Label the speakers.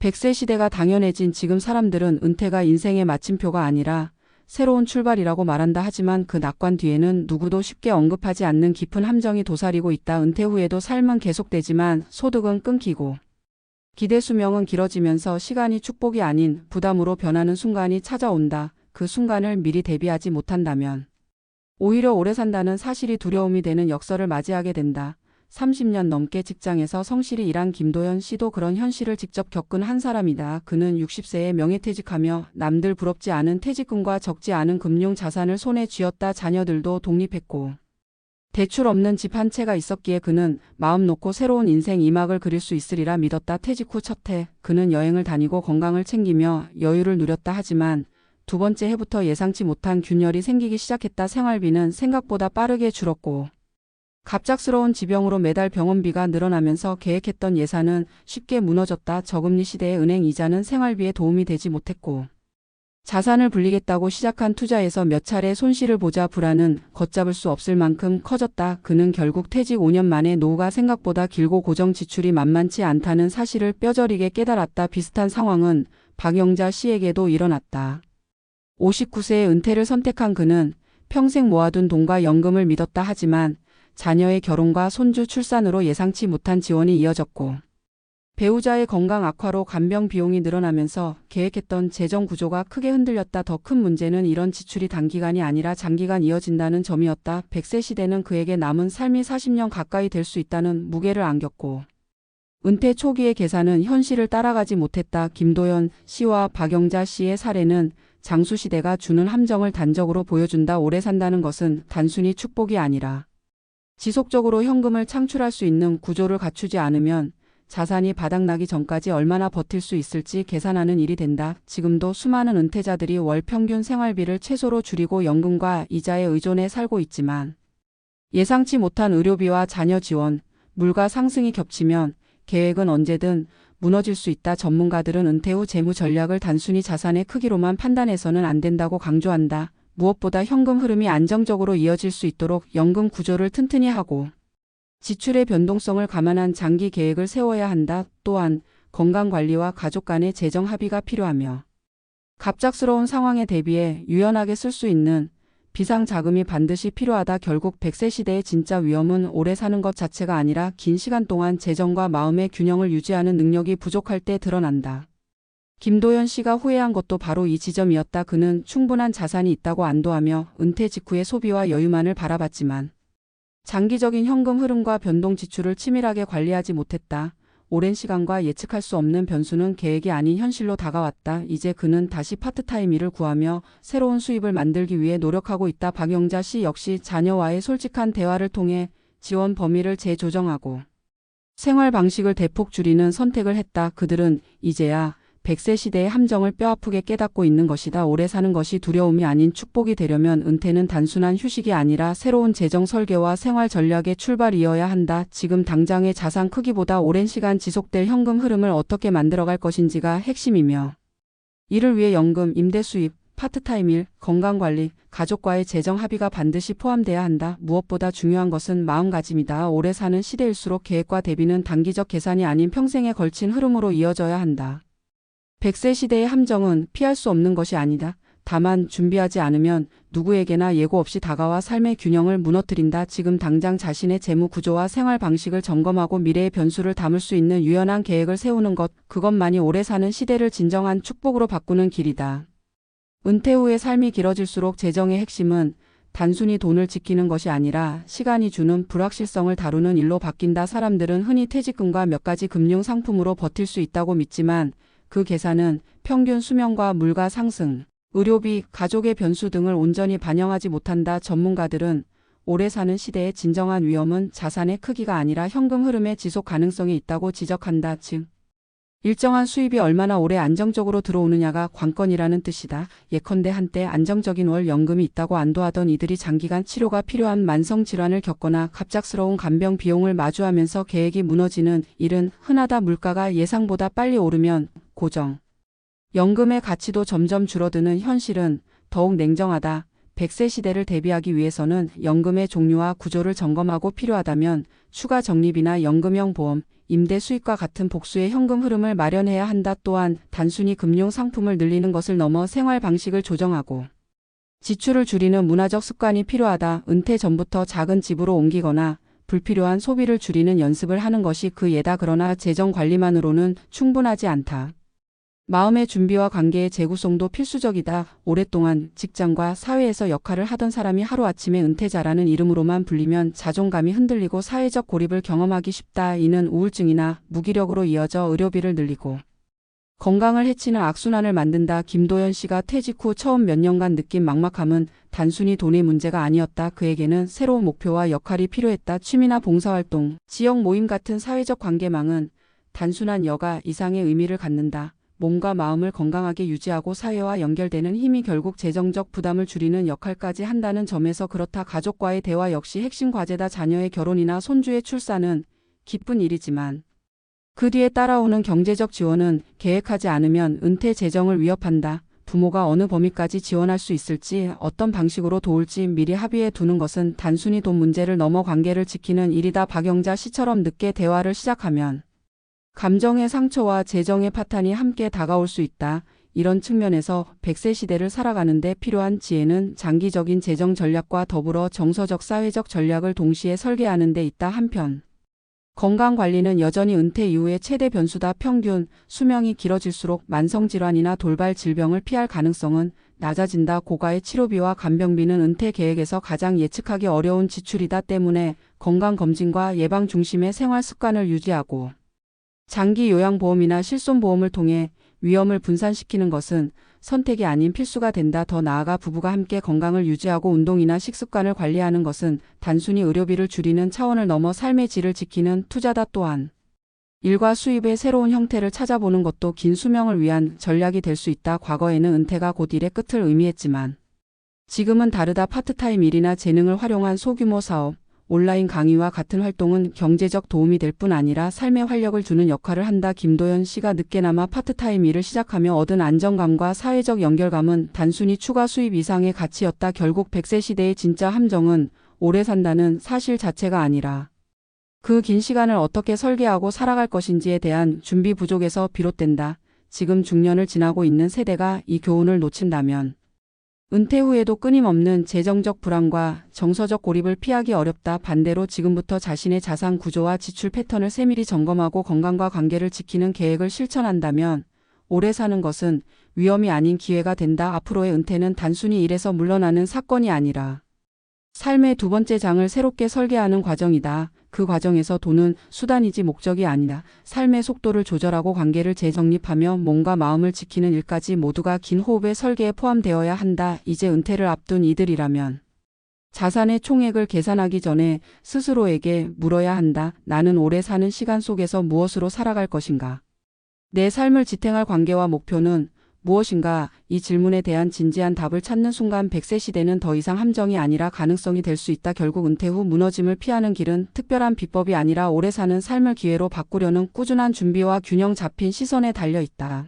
Speaker 1: 100세 시대가 당연해진 지금 사람들은 은퇴가 인생의 마침표가 아니라 새로운 출발이라고 말한다. 하지만 그 낙관 뒤에는 누구도 쉽게 언급하지 않는 깊은 함정이 도사리고 있다. 은퇴 후에도 삶은 계속되지만 소득은 끊기고 기대 수명은 길어지면서 시간이 축복이 아닌 부담으로 변하는 순간이 찾아온다. 그 순간을 미리 대비하지 못한다면 오히려 오래 산다는 사실이 두려움이 되는 역설을 맞이하게 된다. 30년 넘게 직장에서 성실히 일한 김도연 씨도 그런 현실을 직접 겪은 한 사람이다. 그는 60세에 명예퇴직하며 남들 부럽지 않은 퇴직금과 적지 않은 금융 자산을 손에 쥐었다. 자녀들도 독립했고 대출 없는 집 한 채가 있었기에 그는 마음 놓고 새로운 인생 이막을 그릴 수 있으리라 믿었다. 퇴직 후 첫 해, 그는 여행을 다니고 건강을 챙기며 여유를 누렸다. 하지만 두 번째 해부터 예상치 못한 균열이 생기기 시작했다. 생활비는 생각보다 빠르게 줄었고 갑작스러운 지병으로 매달 병원비가 늘어나면서 계획했던 예산은 쉽게 무너졌다. 저금리 시대의 은행 이자는 생활비에 도움이 되지 못했고 자산을 불리겠다고 시작한 투자에서 몇 차례 손실을 보자 불안은 걷잡을 수 없을 만큼 커졌다. 그는 결국 퇴직 5년 만에 노후가 생각보다 길고 고정 지출이 만만치 않다는 사실을 뼈저리게 깨달았다. 비슷한 상황은 박영자 씨에게도 일어났다. 59세에 은퇴를 선택한 그는 평생 모아둔 돈과 연금을 믿었다. 하지만 자녀의 결혼과 손주 출산으로 예상치 못한 지원이 이어졌고 배우자의 건강 악화로 간병 비용이 늘어나면서 계획했던 재정 구조가 크게 흔들렸다. 더 큰 문제는 이런 지출이 단기간이 아니라 장기간 이어진다는 점이었다. 100세 시대는 그에게 남은 삶이 40년 가까이 될 수 있다는 무게를 안겼고 은퇴 초기의 계산은 현실을 따라가지 못했다. 김도연 씨와 박영자 씨의 사례는 장수시대가 주는 함정을 단적으로 보여준다. 오래 산다는 것은 단순히 축복이 아니라 지속적으로 현금을 창출할 수 있는 구조를 갖추지 않으면 자산이 바닥나기 전까지 얼마나 버틸 수 있을지 계산하는 일이 된다. 지금도 수많은 은퇴자들이 월 평균 생활비를 최소로 줄이고 연금과 이자에 의존해 살고 있지만 예상치 못한 의료비와 자녀 지원, 물가 상승이 겹치면 계획은 언제든 무너질 수 있다. 전문가들은 은퇴 후 재무 전략을 단순히 자산의 크기로만 판단해서는 안 된다고 강조한다. 무엇보다 현금 흐름이 안정적으로 이어질 수 있도록 연금 구조를 튼튼히 하고 지출의 변동성을 감안한 장기 계획을 세워야 한다. 또한 건강관리와 가족 간의 재정 합의가 필요하며 갑작스러운 상황에 대비해 유연하게 쓸 수 있는 비상자금이 반드시 필요하다. 결국 100세 시대의 진짜 위험은 오래 사는 것 자체가 아니라 긴 시간 동안 재정과 마음의 균형을 유지하는 능력이 부족할 때 드러난다. 김도연 씨가 후회한 것도 바로 이 지점이었다. 그는 충분한 자산이 있다고 안도하며 은퇴 직후의 소비와 여유만을 바라봤지만 장기적인 현금 흐름과 변동 지출을 치밀하게 관리하지 못했다. 오랜 시간과 예측할 수 없는 변수는 계획이 아닌 현실로 다가왔다. 이제 그는 다시 파트타임 일을 구하며 새로운 수입을 만들기 위해 노력하고 있다. 박영자 씨 역시 자녀와의 솔직한 대화를 통해 지원 범위를 재조정하고 생활 방식을 대폭 줄이는 선택을 했다. 그들은 이제야 100세 시대의 함정을 뼈아프게 깨닫고 있는 것이다. 오래 사는 것이 두려움이 아닌 축복이 되려면 은퇴는 단순한 휴식이 아니라 새로운 재정 설계와 생활 전략의 출발이어야 한다. 지금 당장의 자산 크기보다 오랜 시간 지속될 현금 흐름을 어떻게 만들어갈 것인지가 핵심이며 이를 위해 연금, 임대 수입, 파트타임 일, 건강관리, 가족과의 재정 합의가 반드시 포함돼야 한다. 무엇보다 중요한 것은 마음가짐이다. 오래 사는 시대일수록 계획과 대비는 단기적 계산이 아닌 평생에 걸친 흐름으로 이어져야 한다. 100세 시대의 함정은 피할 수 없는 것이 아니다. 다만 준비하지 않으면 누구에게나 예고 없이 다가와 삶의 균형을 무너뜨린다. 지금 당장 자신의 재무 구조와 생활 방식을 점검하고 미래의 변수를 담을 수 있는 유연한 계획을 세우는 것, 그것만이 오래 사는 시대를 진정한 축복으로 바꾸는 길이다. 은퇴 후의 삶이 길어질수록 재정의 핵심은 단순히 돈을 지키는 것이 아니라 시간이 주는 불확실성을 다루는 일로 바뀐다. 사람들은 흔히 퇴직금과 몇 가지 금융 상품으로 버틸 수 있다고 믿지만 그 계산은 평균 수명과 물가 상승, 의료비, 가족의 변수 등을 온전히 반영하지 못한다. 전문가들은 오래 사는 시대의 진정한 위험은 자산의 크기가 아니라 현금 흐름의 지속 가능성에 있다고 지적한다. 즉, 일정한 수입이 얼마나 오래 안정적으로 들어오느냐가 관건이라는 뜻이다. 예컨대 한때 안정적인 월 연금이 있다고 안도하던 이들이 장기간 치료가 필요한 만성질환을 겪거나 갑작스러운 간병 비용을 마주하면서 계획이 무너지는 일은 흔하다. 물가가 예상보다 빨리 오르면 고정 연금의 가치도 점점 줄어드는 현실은 더욱 냉정하다. 100세 시대를 대비하기 위해서는 연금의 종류와 구조를 점검하고 필요하다면 추가 적립이나 연금형 보험, 임대 수익과 같은 복수의 현금 흐름을 마련해야 한다. 또한 단순히 금융 상품을 늘리는 것을 넘어 생활 방식을 조정하고 지출을 줄이는 문화적 습관이 필요하다. 은퇴 전부터 작은 집으로 옮기거나 불필요한 소비를 줄이는 연습을 하는 것이 그 예다. 그러나 재정 관리만으로는 충분하지 않다. 마음의 준비와 관계의 재구성도 필수적이다. 오랫동안 직장과 사회에서 역할을 하던 사람이 하루아침에 은퇴자라는 이름으로만 불리면 자존감이 흔들리고 사회적 고립을 경험하기 쉽다. 이는 우울증이나 무기력으로 이어져 의료비를 늘리고 건강을 해치는 악순환을 만든다. 김도연 씨가 퇴직 후 처음 몇 년간 느낀 막막함은 단순히 돈의 문제가 아니었다. 그에게는 새로운 목표와 역할이 필요했다. 취미나 봉사활동, 지역 모임 같은 사회적 관계망은 단순한 여가 이상의 의미를 갖는다. 몸과 마음을 건강하게 유지하고 사회와 연결되는 힘이 결국 재정적 부담을 줄이는 역할까지 한다는 점에서 그렇다. 가족과의 대화 역시 핵심 과제다. 자녀의 결혼이나 손주의 출산은 기쁜 일이지만 그 뒤에 따라오는 경제적 지원은 계획하지 않으면 은퇴 재정을 위협한다. 부모가 어느 범위까지 지원할 수 있을지, 어떤 방식으로 도울지 미리 합의해 두는 것은 단순히 돈 문제를 넘어 관계를 지키는 일이다. 박영자 씨처럼 늦게 대화를 시작하면 감정의 상처와 재정의 파탄이 함께 다가올 수 있다. 이런 측면에서 100세 시대를 살아가는데 필요한 지혜는 장기적인 재정 전략과 더불어 정서적 사회적 전략을 동시에 설계하는 데 있다. 한편 건강관리는 여전히 은퇴 이후의 최대 변수다. 평균 수명이 길어질수록 만성질환이나 돌발 질병을 피할 가능성은 낮아진다. 고가의 치료비와 간병비는 은퇴 계획에서 가장 예측하기 어려운 지출이다. 때문에 건강검진과 예방 중심의 생활 습관을 유지하고 장기 요양보험이나 실손보험을 통해 위험을 분산시키는 것은 선택이 아닌 필수가 된다. 더 나아가 부부가 함께 건강을 유지하고 운동이나 식습관을 관리하는 것은 단순히 의료비를 줄이는 차원을 넘어 삶의 질을 지키는 투자다. 또한 일과 수입의 새로운 형태를 찾아보는 것도 긴 수명을 위한 전략이 될 수 있다. 과거에는 은퇴가 곧 일의 끝을 의미했지만 지금은 다르다. 파트타임 일이나 재능을 활용한 소규모 사업, 온라인 강의와 같은 활동은 경제적 도움이 될 뿐 아니라 삶에 활력을 주는 역할을 한다. 김도연 씨가 늦게나마 파트타임 일을 시작하며 얻은 안정감과 사회적 연결감은 단순히 추가 수입 이상의 가치였다. 결국 100세 시대의 진짜 함정은 오래 산다는 사실 자체가 아니라 그 긴 시간을 어떻게 설계하고 살아갈 것인지에 대한 준비 부족에서 비롯된다. 지금 중년을 지나고 있는 세대가 이 교훈을 놓친다면 은퇴 후에도 끊임없는 재정적 불안과 정서적 고립을 피하기 어렵다. 반대로 지금부터 자신의 자산 구조와 지출 패턴을 세밀히 점검하고 건강과 관계를 지키는 계획을 실천한다면 오래 사는 것은 위험이 아닌 기회가 된다. 앞으로의 은퇴는 단순히 일에서 물러나는 사건이 아니라 삶의 두 번째 장을 새롭게 설계하는 과정이다. 그 과정에서 돈은 수단이지 목적이 아니다. 삶의 속도를 조절하고 관계를 재정립하며 몸과 마음을 지키는 일까지 모두가 긴 호흡의 설계에 포함되어야 한다. 이제 은퇴를 앞둔 이들이라면 자산의 총액을 계산하기 전에 스스로에게 물어야 한다. 나는 오래 사는 시간 속에서 무엇으로 살아갈 것인가? 내 삶을 지탱할 관계와 목표는 무엇인가? 이 질문에 대한 진지한 답을 찾는 순간 100세 시대는 더 이상 함정이 아니라 가능성이 될 수 있다. 결국 은퇴 후 무너짐을 피하는 길은 특별한 비법이 아니라 오래 사는 삶을 기회로 바꾸려는 꾸준한 준비와 균형 잡힌 시선에 달려 있다.